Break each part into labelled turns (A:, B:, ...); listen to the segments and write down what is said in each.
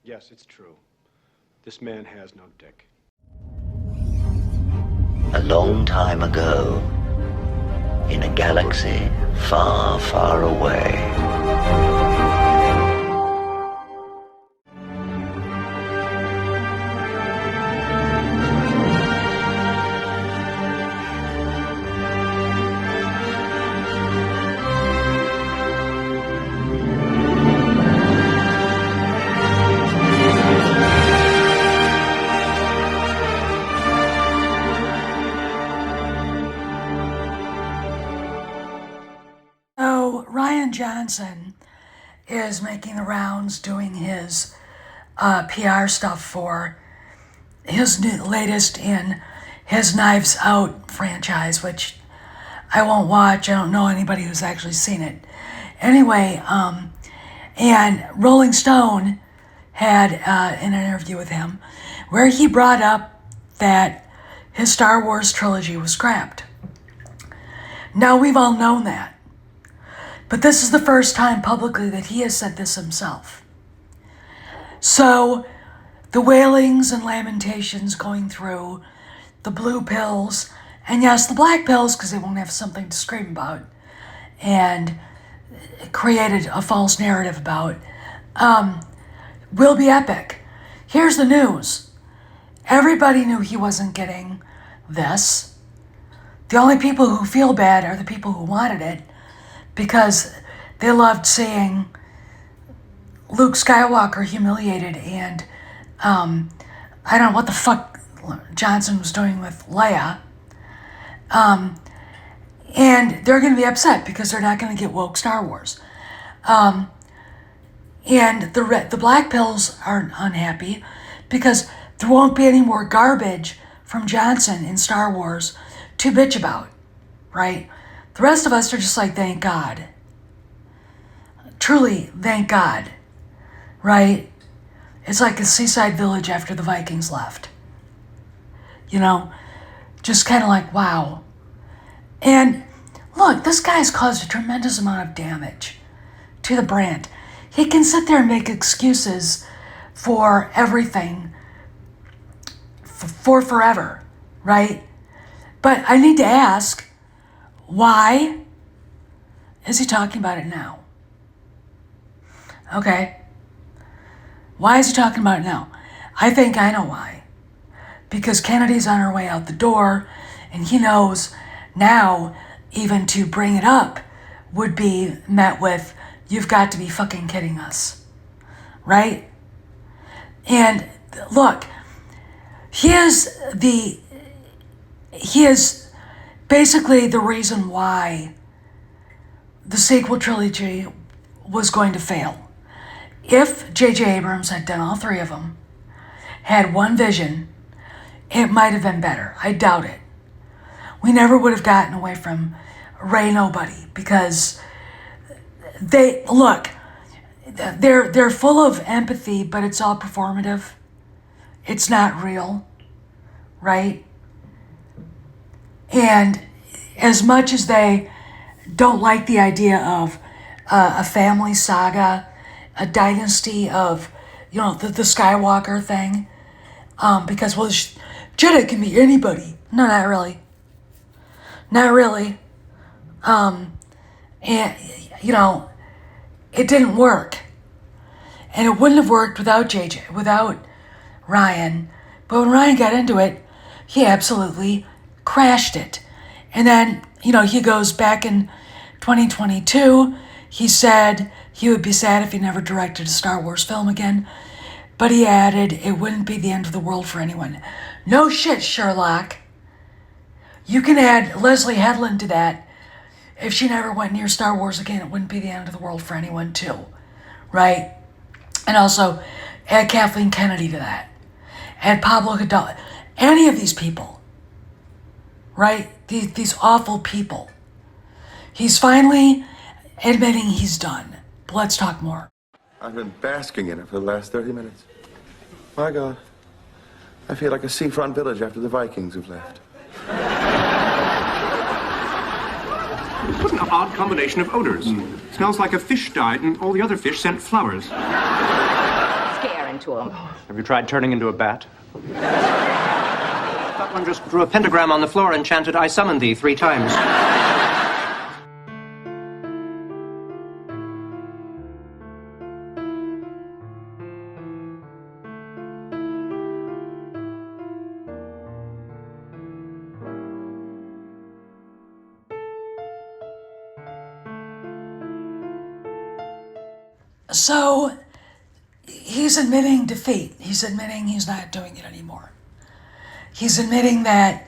A: Yes, it's true. This man has no dick.
B: A long time ago, in a galaxy far, far away.
C: Rian Johnson is making the rounds doing his PR stuff for his latest in his Knives Out franchise, which I won't watch. I don't know anybody who's actually seen it. Anyway, and Rolling Stone had an interview with him where he brought up that his Star Wars trilogy was scrapped. Now, we've all known that. But this is the first time publicly that he has said this himself. So, the wailings and lamentations going through, the blue pills, and yes, the black pills, because they won't have something to scream about, and created a false narrative about, will be epic. Here's the news. Everybody knew he wasn't getting this. The only people who feel bad are the people who wanted it, because they loved seeing Luke Skywalker humiliated and I don't know what the fuck Johnson was doing with Leia. And they're going to be upset because they're not going to get woke Star Wars. And the black pills are unhappy because there won't be any more garbage from Johnson in Star Wars to bitch about, right? The rest of us are just like, thank God. Truly, thank God. Right? It's like a seaside village after the Vikings left. You know? Just kind of like, wow. And look, this guy's caused a tremendous amount of damage to the brand. He can sit there and make excuses for everything for forever. Right? But I need to ask, why is he talking about it now? Okay. Why is he talking about it now? I think I know why. Because Kennedy's on her way out the door, and he knows now even to bring it up would be met with, you've got to be fucking kidding us. Right? And look, he is basically the reason why the sequel trilogy was going to fail. If J.J. Abrams had done all three of them, had one vision, it might have been better. I doubt it. We never would have gotten away from Ray Nobody because they're full of empathy, but it's all performative. It's not real, right? And as much as they don't like the idea of a family saga, a dynasty of, the Skywalker thing, because, well, Jedi can be anybody. No, not really. Not really. And, it didn't work. And it wouldn't have worked without Rian. But when Rian got into it, he absolutely crashed it. And then, he goes back in 2022, he said he would be sad if he never directed a Star Wars film again, but he added it wouldn't be the end of the world for anyone. No shit, Sherlock. You can add Leslie Headland to that. If she never went near Star Wars again, it wouldn't be the end of the world for anyone too, right? And also add Kathleen Kennedy to that. Add Pablo Hidalgo. Any of these people, right? These awful people. He's finally admitting he's done. But let's talk more.
D: I've been basking in it for the last 30 minutes. My God. I feel like a seafront village after the Vikings have left.
E: What an odd combination of odors. Smells like a fish died and all the other fish sent flowers.
F: Scare and to him.
A: Have you tried turning into a bat?
E: That one just drew a pentagram on the floor and chanted, "I summon thee," 3 times.
C: So he's admitting defeat. He's admitting he's not doing it anymore. He's admitting that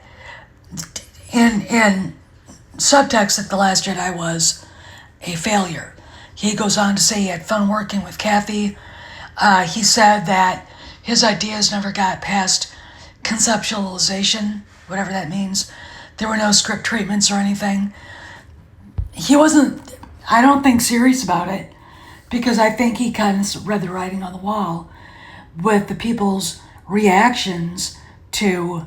C: in subtext that The Last Jedi was a failure. He goes on to say he had fun working with Kathy. He said that his ideas never got past conceptualization, whatever that means. There were no script treatments or anything. He wasn't, I don't think, serious about it, because I think he kind of read the writing on the wall with the people's reactions to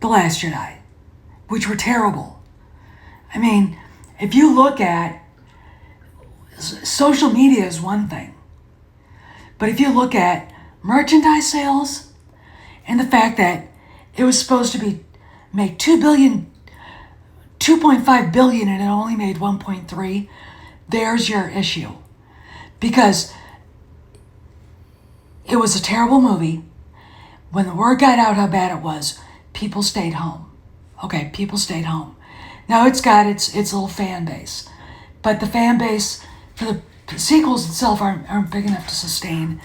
C: The Last Jedi, which were terrible. I mean, if you look at social media is one thing, but if you look at merchandise sales and the fact that it was supposed to make $2.5 billion and it only made 1.3, there's your issue. Because it was a terrible movie. When the word got out how bad it was, people stayed home. Okay, people stayed home. Now it's got its little fan base. But the fan base for the sequels itself aren't big enough to sustain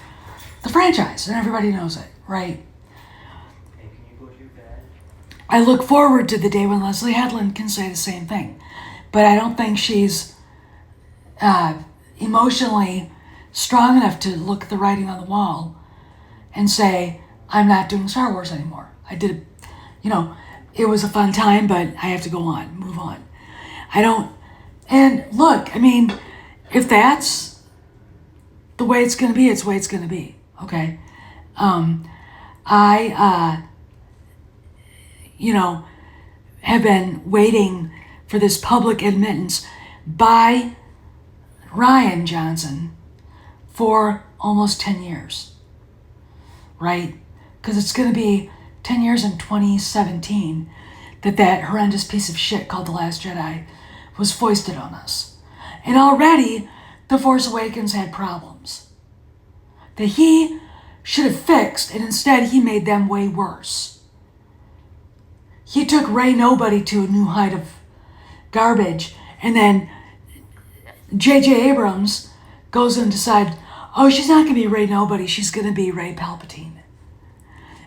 C: the franchise, and everybody knows it, right? I look forward to the day when Leslie Headland can say the same thing. But I don't think she's emotionally strong enough to look at the writing on the wall and say, I'm not doing Star Wars anymore. I did it, it was a fun time, but I have to go on, move on. And look, I mean, if that's the way it's going to be, it's the way it's going to be, okay? I have been waiting for this public admittance by Rian Johnson for almost 10 years, right? Because it's going to be 10 years in 2017 that horrendous piece of shit called The Last Jedi was foisted on us. And already, The Force Awakens had problems that he should have fixed, and instead he made them way worse. He took Rey Nobody to a new height of garbage, and then J.J. Abrams goes and decides, oh, she's not going to be Rey Nobody, she's going to be Rey Palpatine.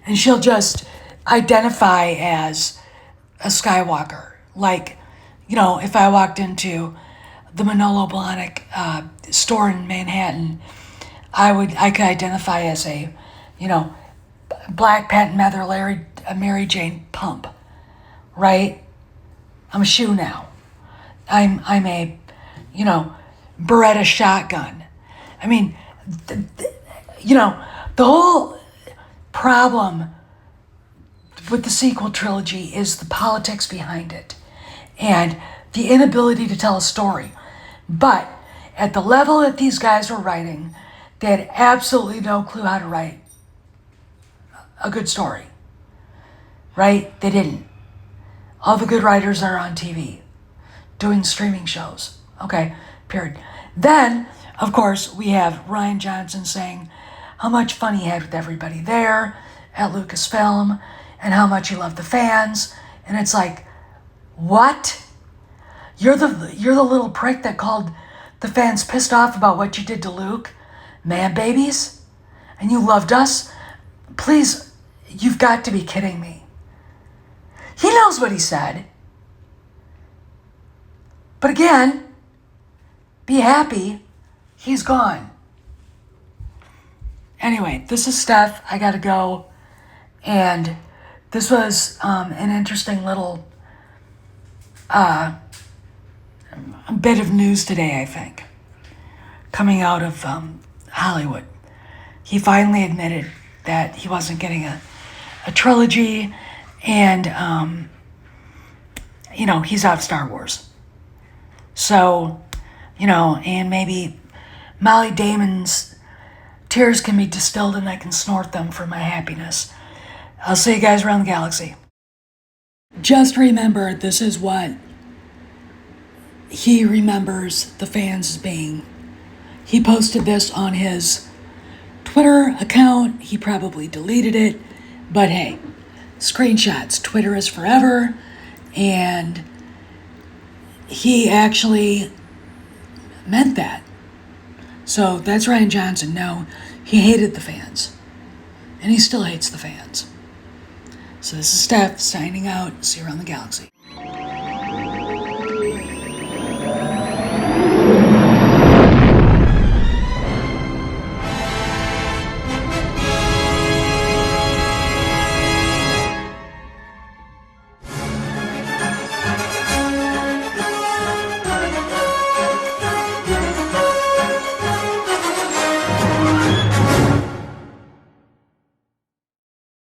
C: And she'll just identify as a Skywalker. Like, if I walked into the Manolo Blahnik store in Manhattan, I could identify as a, Black Patent Leather Mary Jane Pump, right? I'm a shoe now. I'm a, Beretta shotgun. I mean, the whole problem with the sequel trilogy is the politics behind it and the inability to tell a story. But at the level that these guys were writing, they had absolutely no clue how to write a good story, right? They didn't. All the good writers are on TV doing streaming shows. Okay, period. Then, of course, we have Rian Johnson saying how much fun he had with everybody there at Lucasfilm and how much he loved the fans. And it's like, what? You're the little prick that called the fans pissed off about what you did to Luke, man babies, and you loved us? Please, you've got to be kidding me. He knows what he said. But again, be happy, he's gone. Anyway, this is Steph. I gotta go. And this was an interesting little bit of news today, I think, coming out of Hollywood. He finally admitted that he wasn't getting a trilogy, and he's out of Star Wars. So, and maybe Molly Damon's tears can be distilled and I can snort them for my happiness. I'll see you guys around the galaxy. Just remember, this is what he remembers the fans as being. He posted this on his Twitter account. He probably deleted it, but hey, screenshots. Twitter is forever, and he actually meant that. So that's Rian Johnson. No, he hated the fans, and he still hates the fans. So this is Steph signing out. See you around the galaxy.